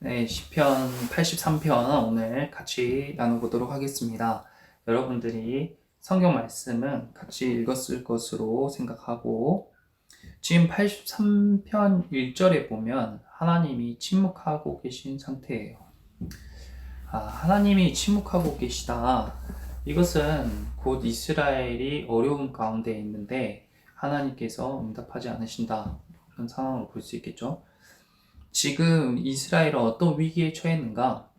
네, 시편 83편 오늘 같이 나눠보도록 하겠습니다. 여러분들이 성경 말씀은 같이 읽었을 것으로 생각하고, 지금 83편 1절에 보면 하나님이 침묵하고 계신 상태예요. 하나님이 침묵하고 계시다. 이것은 곧 이스라엘이 어려움 가운데 있는데 하나님께서 응답하지 않으신다. 그런 상황을 볼 수 있겠죠. 지금 이스라엘은 어떤 위기에 처했는가?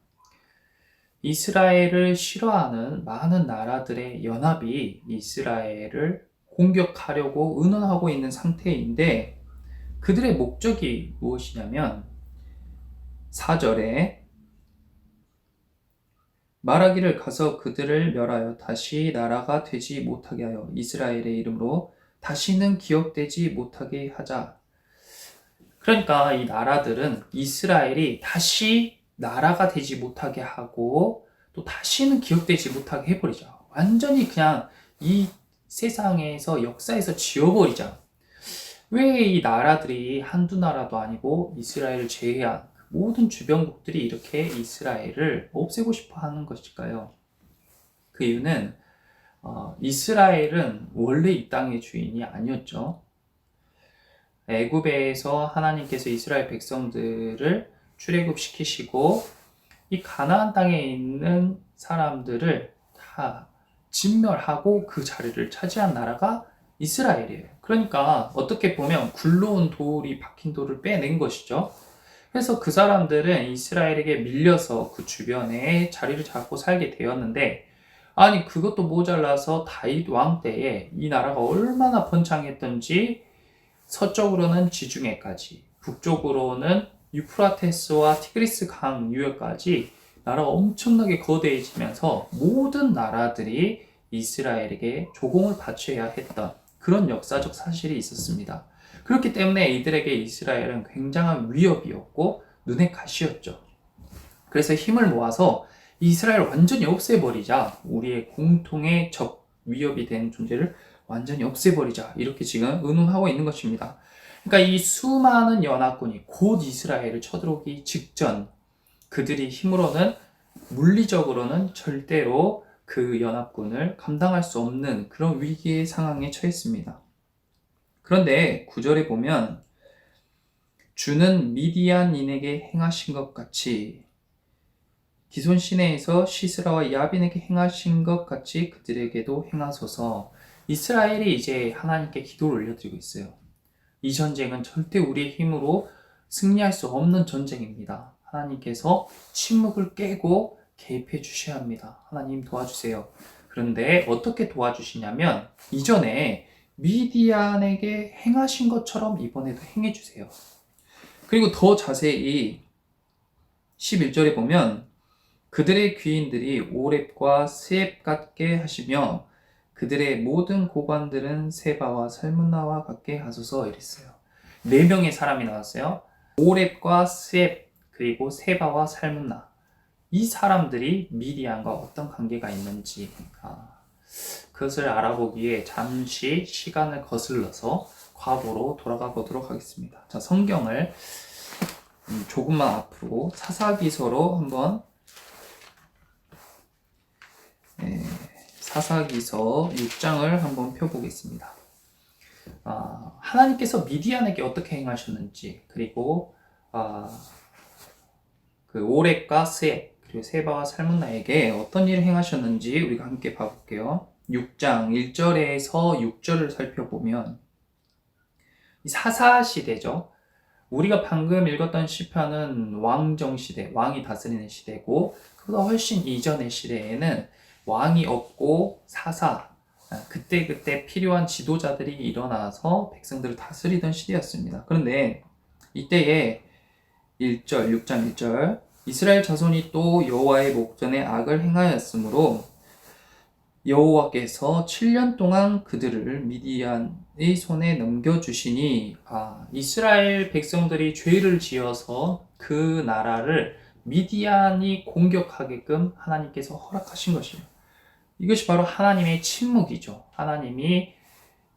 이스라엘을 싫어하는 많은 나라들의 연합이 이스라엘을 공격하려고 의논하고 있는 상태인데, 그들의 목적이 무엇이냐면 4절에 말하기를 가서 그들을 멸하여 다시 나라가 되지 못하게 하여 이스라엘의 이름으로 다시는 기억되지 못하게 하자. 그러니까 이 나라들은 이스라엘이 다시 나라가 되지 못하게 하고 또 다시는 기억되지 못하게 해버리자. 완전히 그냥 이 세상에서 역사에서 지워버리자. 왜 이 나라들이 한두 나라도 아니고 이스라엘을 제외한 모든 주변국들이 이렇게 이스라엘을 없애고 싶어 하는 것일까요? 그 이유는 이스라엘은 원래 이 땅의 주인이 아니었죠. 애굽에서 하나님께서 이스라엘 백성들을 출애굽시키시고 이 가나안 땅에 있는 사람들을 다 진멸하고 그 자리를 차지한 나라가 이스라엘이에요. 그러니까 어떻게 보면 굴러온 돌이 박힌 돌을 빼낸 것이죠. 그래서 그 사람들은 이스라엘에게 밀려서 그 주변에 자리를 잡고 살게 되었는데, 아니 그것도 모자라서 다윗 왕 때에 이 나라가 얼마나 번창했던지, 서쪽으로는 지중해까지, 북쪽으로는 유프라테스와 티그리스 강 유역까지 나라가 엄청나게 거대해지면서 모든 나라들이 이스라엘에게 조공을 바쳐야 했던 그런 역사적 사실이 있었습니다. 그렇기 때문에 이들에게 이스라엘은 굉장한 위협이었고 눈의 가시였죠. 그래서 힘을 모아서 이스라엘을 완전히 없애버리자, 우리의 공통의 적 위협이 된 존재를 완전히 없애버리자, 이렇게 지금 의논하고 있는 것입니다. 그러니까 이 수많은 연합군이 곧 이스라엘을 쳐들어오기 직전, 그들이 힘으로는, 물리적으로는 절대로 그 연합군을 감당할 수 없는 그런 위기의 상황에 처했습니다. 그런데 9절에 보면 주는 미디안인에게 행하신 것 같이, 기손 시내에서 시스라와 야빈에게 행하신 것 같이 그들에게도 행하소서. 이스라엘이 이제 하나님께 기도를 올려드리고 있어요. 이 전쟁은 절대 우리의 힘으로 승리할 수 없는 전쟁입니다. 하나님께서 침묵을 깨고 개입해 주셔야 합니다. 하나님 도와주세요. 그런데 어떻게 도와주시냐면 이전에 미디안에게 행하신 것처럼 이번에도 행해 주세요. 그리고 더 자세히 11절에 보면 그들의 귀인들이 오렙과 스앱 같게 하시며 그들의 모든 고관들은 세바와 살문나와 같게 하소서, 이랬어요. 4명의 사람이 나왔어요. 오렙과 스앱 그리고 세바와 살문나. 이 사람들이 미디안과 어떤 관계가 있는지 그것을 알아보기에 잠시 시간을 거슬러서 과거로 돌아가 보도록 하겠습니다. 자, 성경을 조금만 앞으로 사사기서로 한번, 사사기서 6장을 한번 펴보겠습니다. 하나님께서 미디안에게 어떻게 행하셨는지, 그리고 그 오렙과 스앱 그리고 세바와 살문나에게 어떤 일을 행하셨는지 우리가 함께 봐볼게요. 6장 1절에서 6절을 살펴보면 사사 시대죠. 우리가 방금 읽었던 시편은 왕정 시대, 왕이 다스리는 시대고, 그보다 훨씬 이전의 시대에는 왕이 없고 사사, 그때 필요한 지도자들이 일어나서 백성들을 다스리던 시대였습니다. 그런데 이때에 1절, 6장 1절, 이스라엘 자손이 또 여호와의 목전에 악을 행하였으므로 여호와께서 7년 동안 그들을 미디안의 손에 넘겨주시니, 이스라엘 백성들이 죄를 지어서 그 나라를 미디안이 공격하게끔 하나님께서 허락하신 것이에요. 이것이 바로 하나님의 침묵이죠. 하나님이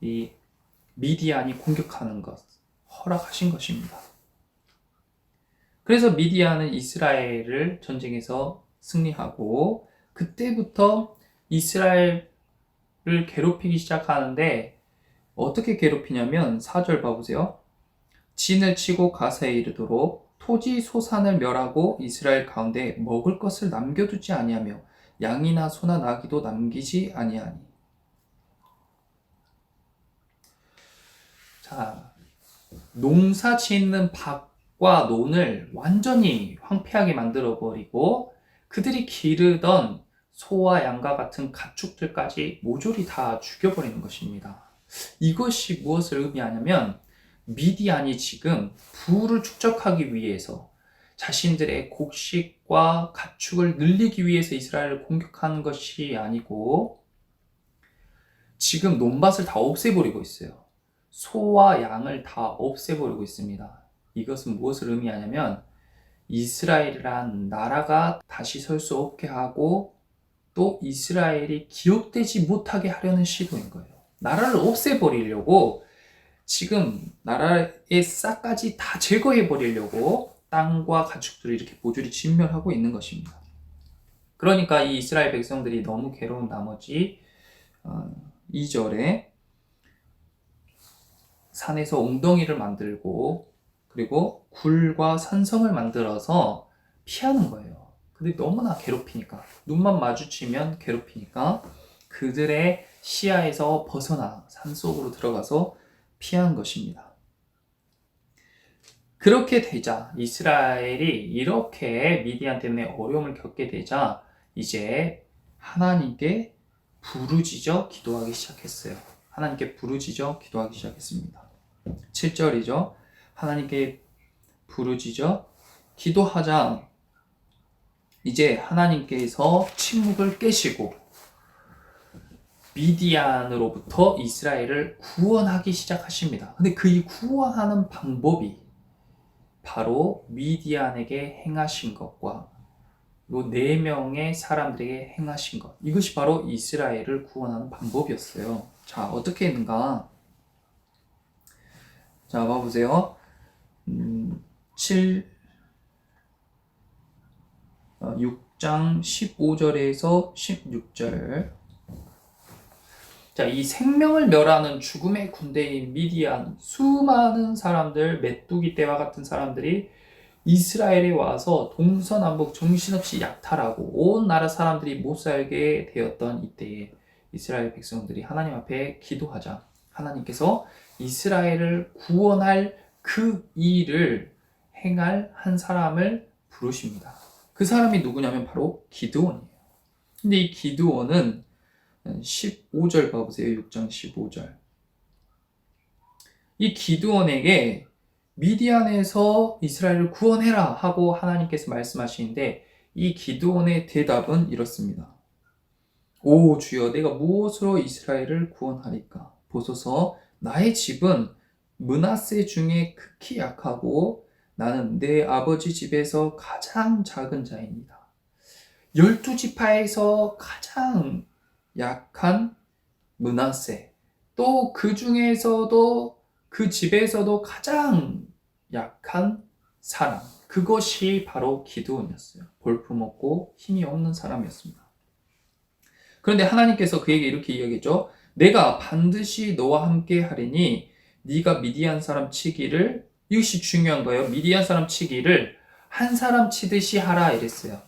이 미디안이 공격하는 것 허락하신 것입니다. 그래서 미디안은 이스라엘을 전쟁에서 승리하고 그때부터 이스라엘을 괴롭히기 시작하는데 어떻게 괴롭히냐면 4절 봐보세요. 진을 치고 가사에 이르도록 토지 소산을 멸하고 이스라엘 가운데 먹을 것을 남겨두지 아니하며 양이나 소나 나귀도 남기지 아니하니. 자, 농사 짓는 밭과 논을 완전히 황폐하게 만들어버리고 그들이 기르던 소와 양과 같은 가축들까지 모조리 다 죽여버리는 것입니다. 이것이 무엇을 의미하냐면 미디안이 지금 부를 축적하기 위해서 자신들의 곡식과 가축을 늘리기 위해서 이스라엘을 공격하는 것이 아니고 지금 논밭을 다 없애버리고 있어요. 소와 양을 다 없애버리고 있습니다. 이것은 무엇을 의미하냐면 이스라엘이란 나라가 다시 설 수 없게 하고 또 이스라엘이 기업되지 못하게 하려는 시도인 거예요. 나라를 없애버리려고 지금 나라의 싹까지 다 제거해버리려고 땅과 가축들을 이렇게 모조리 진멸하고 있는 것입니다. 그러니까 이 이스라엘 백성들이 너무 괴로운 나머지 2절에 산에서 웅덩이를 만들고 그리고 굴과 산성을 만들어서 피하는 거예요. 근데 너무나 괴롭히니까 눈만 마주치면 괴롭히니까 그들의 시야에서 벗어나 산속으로 들어가서 피한 것입니다. 그렇게 되자 이스라엘이 이렇게 미디안 때문에 어려움을 겪게 되자 이제 하나님께 부르짖어 기도하기 시작했어요. 하나님께 부르짖어 기도하기 시작했습니다. 7절이죠. 하나님께 부르짖어 기도하자 이제 하나님께서 침묵을 깨시고 미디안으로부터 이스라엘을 구원하기 시작하십니다. 근데 그 구원하는 방법이 바로 미디안에게 행하신 것과 요 4명의 사람들에게 행하신 것, 이것이 바로 이스라엘을 구원하는 방법이었어요. 자, 어떻게 했는가? 자, 봐보세요. 6장 15절에서 16절. 자, 이 생명을 멸하는 죽음의 군대인 미디안, 수많은 사람들, 메뚜기 떼와 같은 사람들이 이스라엘에 와서 동서남북 정신없이 약탈하고 온 나라 사람들이 못 살게 되었던 이때에 이스라엘 백성들이 하나님 앞에 기도하자 하나님께서 이스라엘을 구원할 그 일을 행할 한 사람을 부르십니다. 그 사람이 누구냐면 바로 기드온이에요. 근데 이 기드온은 15절 봐보세요. 6장 15절. 이 기드온에게 미디안에서 이스라엘을 구원해라 하고 하나님께서 말씀하시는데 이 기드온의 대답은 이렇습니다. 오 주여 내가 무엇으로 이스라엘을 구원하리까? 보소서 나의 집은 므낫세 중에 극히 약하고 나는 내 아버지 집에서 가장 작은 자입니다. 12지파에서 가장 약한 므낫세, 또 그 중에서도 그 집에서도 가장 약한 사람, 그것이 바로 기드온이었어요. 볼품없고 힘이 없는 사람이었습니다. 그런데 하나님께서 그에게 이렇게 이야기했죠. 내가 반드시 너와 함께 하리니 네가 미디안 사람 치기를, 이것이 중요한 거예요. 미디안 사람 치기를 한 사람 치듯이 하라 이랬어요.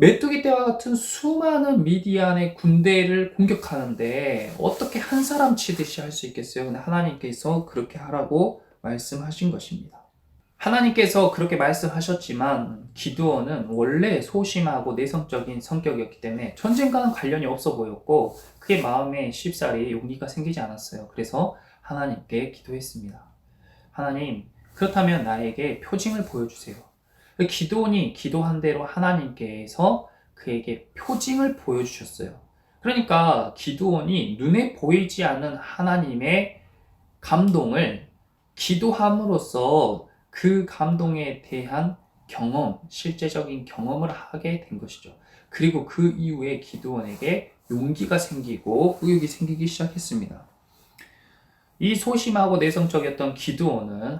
메뚜기 떼와 같은 수많은 미디안의 군대를 공격하는데 어떻게 한 사람 치듯이 할 수 있겠어요? 근데 하나님께서 그렇게 하라고 말씀하신 것입니다. 하나님께서 그렇게 말씀하셨지만 기드온은 원래 소심하고 내성적인 성격이었기 때문에 전쟁과는 관련이 없어 보였고 그의 마음에 쉽사리 용기가 생기지 않았어요. 그래서 하나님께 기도했습니다. 하나님, 그렇다면 나에게 표징을 보여주세요. 기드온이 기도한 대로 하나님께서 그에게 표징을 보여주셨어요. 그러니까 기드온이 눈에 보이지 않는 하나님의 감동을 기도함으로써 그 감동에 대한 경험, 실제적인 경험을 하게 된 것이죠. 그리고 그 이후에 기드온에게 용기가 생기고 의욕이 생기기 시작했습니다. 이 소심하고 내성적이었던 기드온은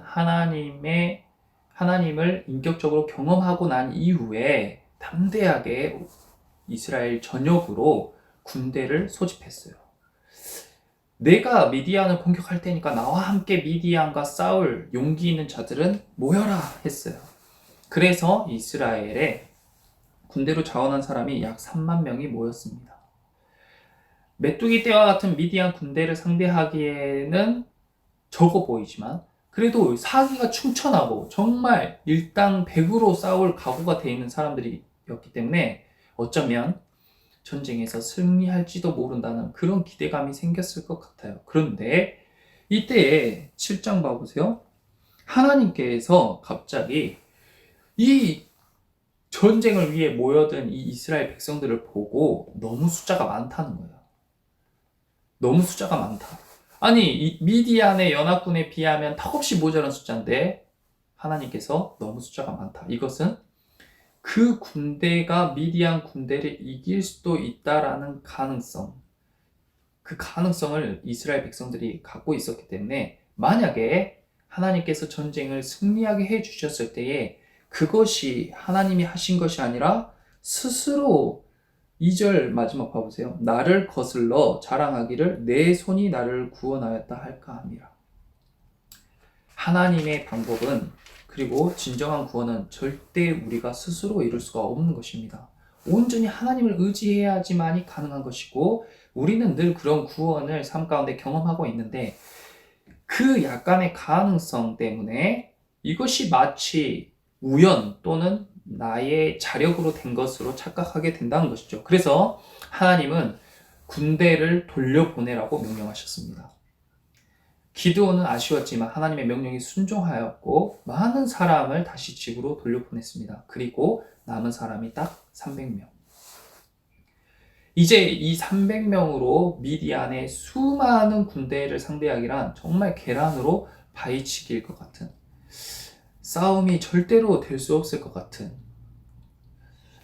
하나님을 인격적으로 경험하고 난 이후에 담대하게 이스라엘 전역으로 군대를 소집했어요. 내가 미디안을 공격할 테니까 나와 함께 미디안과 싸울 용기 있는 자들은 모여라 했어요. 그래서 이스라엘에 군대로 자원한 사람이 약 3만 명이 모였습니다. 메뚜기 떼와 같은 미디안 군대를 상대하기에는 적어 보이지만 그래도 사기가 충천하고 정말 일당백으로 싸울 각오가 돼 있는 사람들이었기 때문에 어쩌면 전쟁에서 승리할지도 모른다는 그런 기대감이 생겼을 것 같아요. 그런데 이때에 7장 봐보세요. 하나님께서 갑자기 이 전쟁을 위해 모여든 이 이스라엘 백성들을 보고 너무 숫자가 많다는 거예요. 너무 숫자가 많다. 아니, 이 미디안의 연합군에 비하면 턱없이 모자란 숫자인데 하나님께서 너무 숫자가 많다. 이것은 그 군대가 미디안 군대를 이길 수도 있다라는 가능성, 그 가능성을 이스라엘 백성들이 갖고 있었기 때문에 만약에 하나님께서 전쟁을 승리하게 해주셨을 때에 그것이 하나님이 하신 것이 아니라 스스로 2절 마지막 봐보세요. 나를 거슬러 자랑하기를 내 손이 나를 구원하였다 할까 함이라. 하나님의 방법은 그리고 진정한 구원은 절대 우리가 스스로 이룰 수가 없는 것입니다. 온전히 하나님을 의지해야지만이 가능한 것이고 우리는 늘 그런 구원을 삶 가운데 경험하고 있는데 그 약간의 가능성 때문에 이것이 마치 우연 또는 나의 자력으로 된 것으로 착각하게 된다는 것이죠. 그래서 하나님은 군대를 돌려보내라고 명령하셨습니다. 기드온은 아쉬웠지만 하나님의 명령에 순종하였고 많은 사람을 다시 집으로 돌려보냈습니다. 그리고 남은 사람이 딱 300명. 이제 이 300명으로 미디안의 수많은 군대를 상대하기란 정말 계란으로 바위치기일 것 같은 싸움이 절대로 될 수 없을 것 같은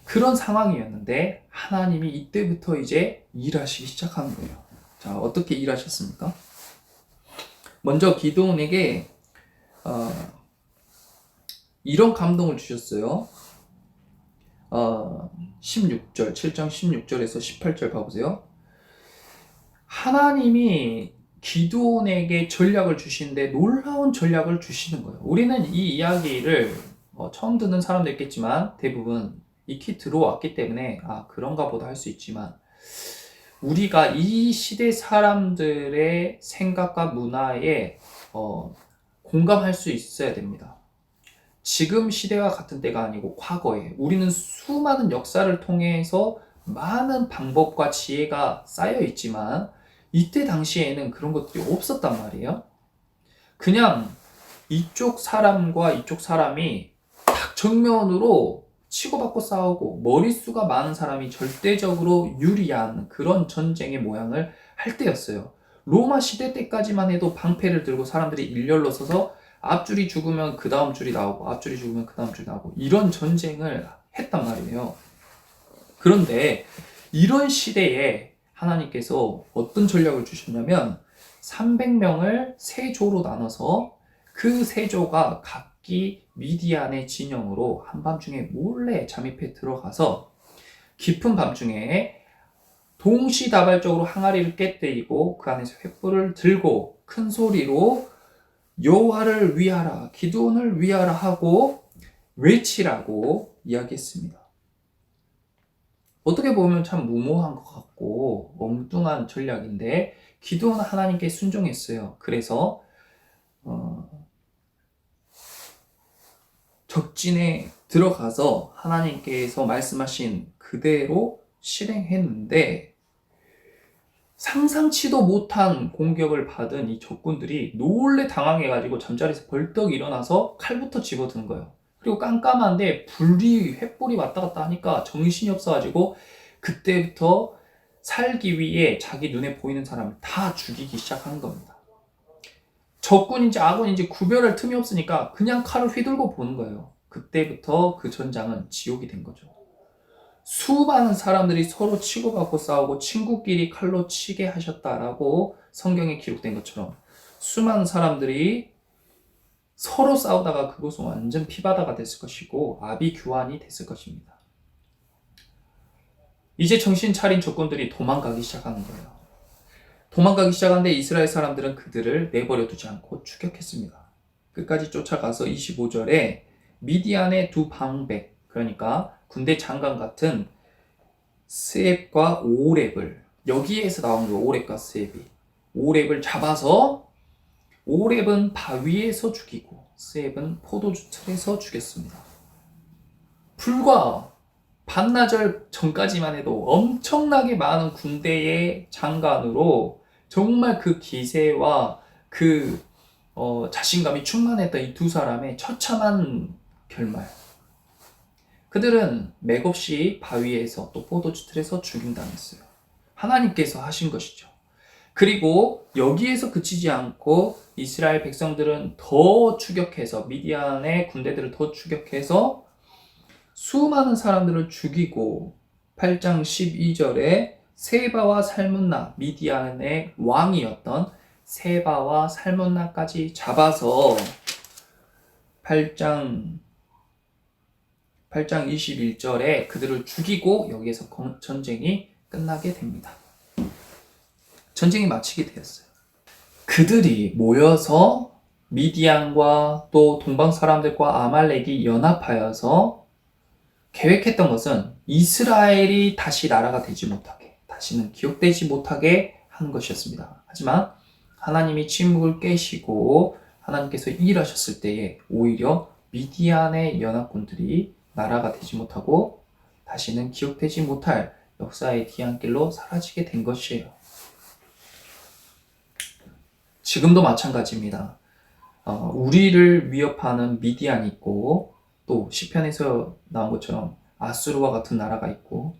그런 상황이었는데 하나님이 이때부터 이제 일하시기 시작한 거예요. 자, 어떻게 일하셨습니까? 먼저 기드온에게 이런 감동을 주셨어요. 16절, 7장 16절에서 18절 봐보세요. 하나님이 기드온에게 전략을 주시는데 놀라운 전략을 주시는 거예요. 우리는 이 이야기를 처음 듣는 사람도 있겠지만 대부분 익히 들어왔기 때문에 그런가 보다 할 수 있지만 우리가 이 시대 사람들의 생각과 문화에 공감할 수 있어야 됩니다. 지금 시대와 같은 때가 아니고 과거에 우리는 수많은 역사를 통해서 많은 방법과 지혜가 쌓여 있지만 이때 당시에는 그런 것들이 없었단 말이에요. 그냥 이쪽 사람과 이쪽 사람이 딱 정면으로 치고받고 싸우고 머릿수가 많은 사람이 절대적으로 유리한 그런 전쟁의 모양을 할 때였어요. 로마 시대 때까지만 해도 방패를 들고 사람들이 일렬로 서서 앞줄이 죽으면 그 다음 줄이 나오고 앞줄이 죽으면 그 다음 줄이 나오고 이런 전쟁을 했단 말이에요. 그런데 이런 시대에 하나님께서 어떤 전략을 주셨냐면 300명을 세 조로 나눠서 그 세 조가 각기 미디안의 진영으로 한밤중에 몰래 잠입해 들어가서 깊은 밤중에 동시다발적으로 항아리를 깨뜨리고 그 안에서 횃불을 들고 큰 소리로 여호와를 위하라, 기드온을 위하라 하고 외치라고 이야기했습니다. 어떻게 보면 참 무모한 것 같고 엉뚱한 전략인데 기드온은 하나님께 순종했어요. 그래서 적진에 들어가서 하나님께서 말씀하신 그대로 실행했는데 상상치도 못한 공격을 받은 이 적군들이 놀래 당황해가지고 잠자리에서 벌떡 일어나서 칼부터 집어드는 거예요. 그리고 깜깜한데 횃불이 왔다 갔다 하니까 정신이 없어가지고 그때부터 살기 위해 자기 눈에 보이는 사람을 다 죽이기 시작하는 겁니다. 적군인지 악군인지 구별할 틈이 없으니까 그냥 칼을 휘둘고 보는 거예요. 그때부터 그 전장은 지옥이 된 거죠. 수많은 사람들이 서로 치고받고 싸우고 친구끼리 칼로 치게 하셨다라고 성경에 기록된 것처럼 수많은 사람들이 서로 싸우다가 그곳은 완전 피바다가 됐을 것이고 아비규환이 됐을 것입니다. 이제 정신 차린 적군들이 도망가기 시작하는 거예요. 도망가기 시작하는데 이스라엘 사람들은 그들을 내버려 두지 않고 추격했습니다. 끝까지 쫓아가서 25절에 미디안의 두 방백, 그러니까 군대 장관 같은 스앱과 오렙을, 여기에서 나온 거예요. 오렙과 스앱이. 오렙을 잡아서 오렙은 바위에서 죽이고 스앱은 포도주 틀에서 죽였습니다. 불과 반나절 전까지만 해도 엄청나게 많은 군대의 장관으로 정말 그 기세와 그 자신감이 충만했던 이 두 사람의 처참한 결말. 그들은 맥없이 바위에서 또 포도주 틀에서 죽임당했어요. 하나님께서 하신 것이죠. 그리고 여기에서 그치지 않고 이스라엘 백성들은 더 추격해서 미디안의 군대들을 더 추격해서 수많은 사람들을 죽이고 8장 12절에 세바와 살문나, 미디안의 왕이었던 세바와 살문나까지 잡아서 8장 21절에 그들을 죽이고 여기에서 전쟁이 끝나게 됩니다. 전쟁이 마치게 되었어요. 그들이 모여서 미디안과 또 동방 사람들과 아말렉이 연합하여서 계획했던 것은 이스라엘이 다시 나라가 되지 못하게, 다시는 기억되지 못하게 하는 것이었습니다. 하지만 하나님이 침묵을 깨시고 하나님께서 일하셨을 때에 오히려 미디안의 연합군들이 나라가 되지 못하고 다시는 기억되지 못할 역사의 뒤안길로 사라지게 된 것이에요. 지금도 마찬가지입니다. 우리를 위협하는 미디안이 있고 또 시편에서 나온 것처럼 아수르와 같은 나라가 있고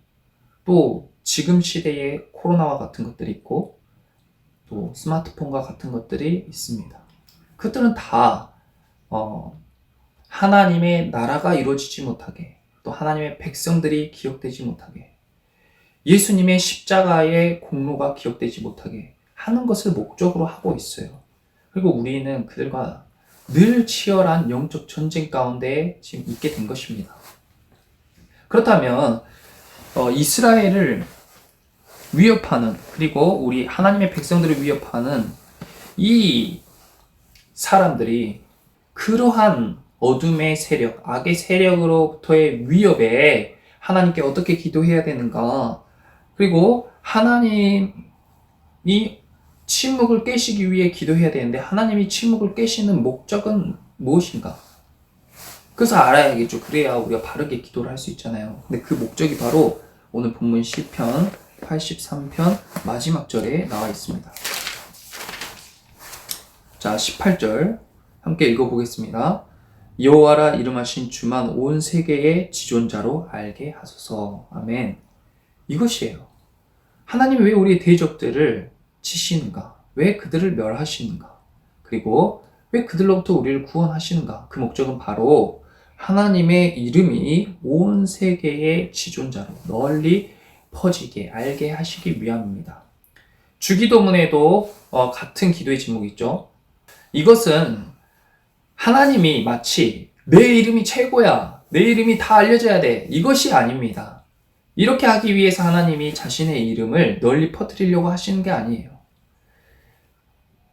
또 지금 시대에 코로나와 같은 것들이 있고 또 스마트폰과 같은 것들이 있습니다. 그들은 다 하나님의 나라가 이루어지지 못하게, 또 하나님의 백성들이 기억되지 못하게, 예수님의 십자가의 공로가 기억되지 못하게 하는 것을 목적으로 하고 있어요. 그리고 우리는 그들과 늘 치열한 영적 전쟁 가운데 지금 있게 된 것입니다. 그렇다면 이스라엘을 위협하는, 그리고 우리 하나님의 백성들을 위협하는 이 사람들이 그러한 어둠의 세력, 악의 세력으로부터의 위협에 하나님께 어떻게 기도해야 되는가, 그리고 하나님이 침묵을 깨시기 위해 기도해야 되는데 하나님이 침묵을 깨시는 목적은 무엇인가? 그래서 알아야겠죠. 그래야 우리가 바르게 기도를 할 수 있잖아요. 근데 그 목적이 바로 오늘 본문 시편 83편 마지막 절에 나와 있습니다. 자, 18절 함께 읽어보겠습니다. 여호와라 이름하신 주만 온 세계의 지존자로 알게 하소서. 아멘. 이것이에요. 하나님이 왜 우리의 대적들을 치시는가? 왜 그들을 멸하시는가? 그리고 왜 그들로부터 우리를 구원하시는가? 그 목적은 바로 하나님의 이름이 온 세계의 지존자로 널리 퍼지게 알게 하시기 위함입니다. 주기도문에도 같은 기도의 제목이 있죠. 이것은 하나님이 마치 내 이름이 최고야, 내 이름이 다 알려져야 돼, 이것이 아닙니다. 이렇게 하기 위해서 하나님이 자신의 이름을 널리 퍼뜨리려고 하시는 게 아니에요.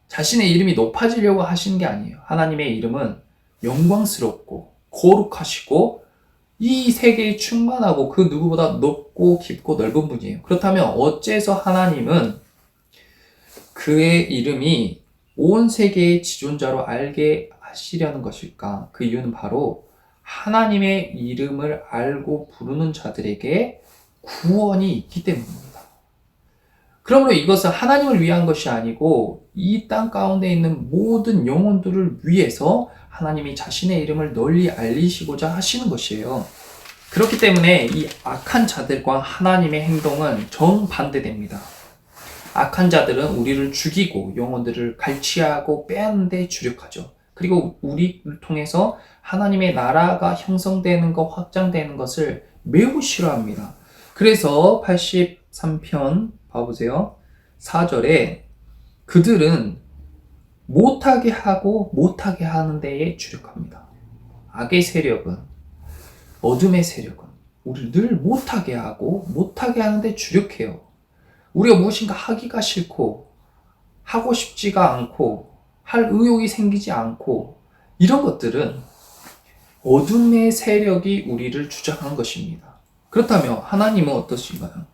자신의 이름이 높아지려고 하시는 게 아니에요. 하나님의 이름은 영광스럽고 거룩하시고 이 세계에 충만하고 그 누구보다 높고 깊고 넓은 분이에요. 그렇다면 어째서 하나님은 그의 이름이 온 세계의 지존자로 알게 하시려는 것일까? 그 이유는 바로 하나님의 이름을 알고 부르는 자들에게 구원이 있기 때문입니다. 그러므로 이것은 하나님을 위한 것이 아니고 이 땅 가운데 있는 모든 영혼들을 위해서 하나님이 자신의 이름을 널리 알리시고자 하시는 것이에요. 그렇기 때문에 이 악한 자들과 하나님의 행동은 정반대됩니다. 악한 자들은 우리를 죽이고 영혼들을 갈취하고 빼앗는 데 주력하죠. 그리고 우리를 통해서 하나님의 나라가 형성되는 것, 확장되는 것을 매우 싫어합니다. 그래서 83편 봐보세요. 4절에 그들은 못하게 하고 못하게 하는 데에 주력합니다. 악의 세력은, 어둠의 세력은 우리를 늘 못하게 하고 못하게 하는 데 주력해요. 우리가 무엇인가 하기가 싫고 하고 싶지가 않고 할 의욕이 생기지 않고 이런 것들은 어둠의 세력이 우리를 주장한 것입니다. 그렇다면 하나님은 어떠신가요?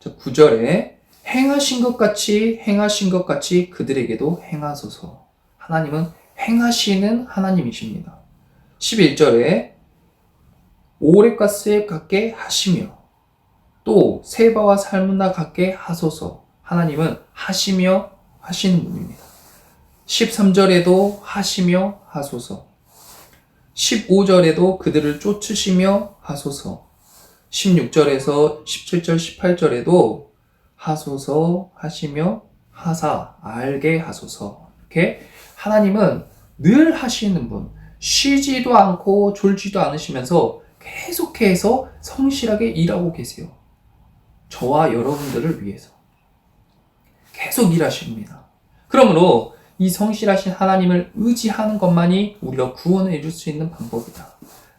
9절에 행하신 것 같이 그들에게도 행하소서. 하나님은 행하시는 하나님이십니다. 11절에 오랫과 쇠 같게 하시며 또 세바와 살문나 같게 하소서. 하나님은 하시며 하시는 분입니다. 13절에도 하시며 하소서. 15절에도 그들을 쫓으시며 하소서. 16절에서 17절, 18절에도 하소서 하시며 하사 알게 하소서. 이렇게 하나님은 늘 하시는 분, 쉬지도 않고 졸지도 않으시면서 계속해서 성실하게 일하고 계세요. 저와 여러분들을 위해서 계속 일하십니다. 그러므로 이 성실하신 하나님을 의지하는 것만이 우리가 구원을 이룰 수 있는 방법이다.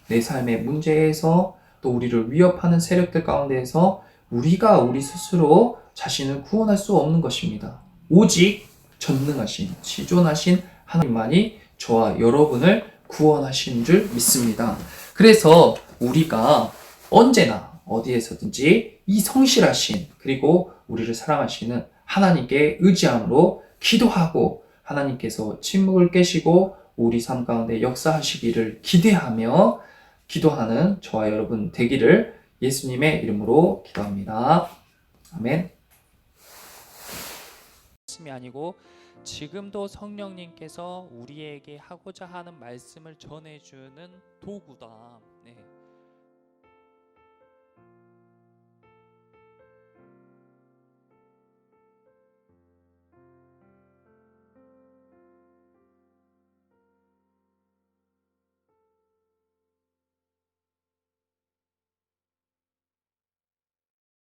내 삶의 문제에서 또 우리를 위협하는 세력들 가운데에서 우리가 우리 스스로 자신을 구원할 수 없는 것입니다. 오직 전능하신, 지존하신 하나님만이 저와 여러분을 구원하신 줄 믿습니다. 그래서 우리가 언제나 어디에서든지 이 성실하신 그리고 우리를 사랑하시는 하나님께 의지함으로 기도하고 하나님께서 침묵을 깨시고 우리 삶 가운데 역사하시기를 기대하며 기도하는 저와 여러분 되기를 예수님의 이름으로 기도합니다. 아멘. 말씀이 아니고 지금도 성령님께서 우리에게 하고자 하는 말씀을 전해주는 도구다. 네.